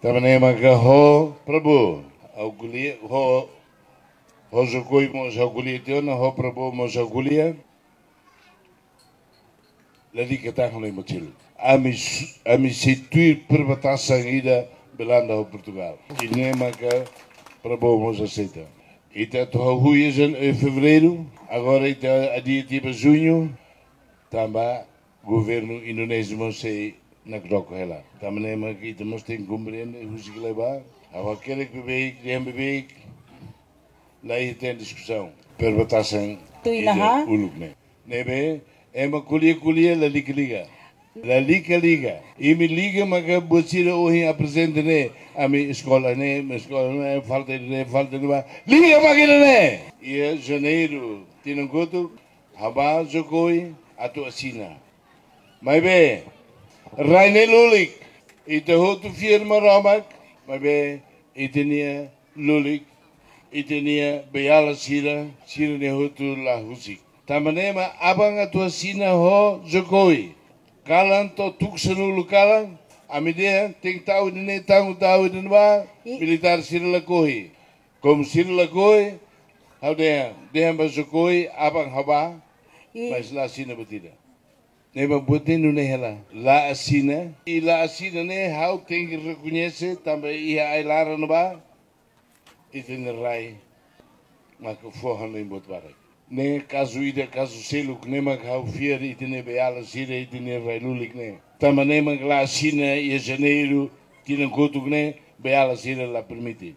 Tamane maka ho Prabhu au kulia ho Jokowi mo sa kulia tiona ho Prabhu mo sa kulia lali ketang oleh motil. Ami situir perbatasan ida Belanda ho Portugal. Ini maka Prabhu mo sa seta. Ita toha huizen em fevereiro, agora ita adia tiba junho, tamba governo indonesio mo se nagroko hela. Tamane maka ita mos tem compreender hoe se levar. Awa kerk beweeg, die beweeg. Lá tem discussão. Perbatasan ida uluk ne. Nebe, ema kulia la liga. La liga. Imi liga maka bocira ohi apresente ne. Ami escola ne, falta ne. Liga makina ne. Ia janeiro, tinangkutu, haba Jokowi, atau asina. Maibe, Raine Lulik, ita hotu firma ramak, maibe, itania Lulik, itania Beyala sira ne hotu la husik. Tamanema abang atau asina ho Jokowi. Kalan to tuksenulu kalan, amidea ting tahu ini tahu ini ba militar sirla koi, kom sirla koi, hau dia Jokowi abang haba, mas la asina betida. Neba buatin nune hela, la asina ne hau ting reconhece também ia ailara no ba, itin rai, maka forran em botbarak. Ne caso selo que nem hau fier itine Beyala sira itine Railulik ne. Tamane la China e janeiro tinam conto que ne Beyala sira la permite.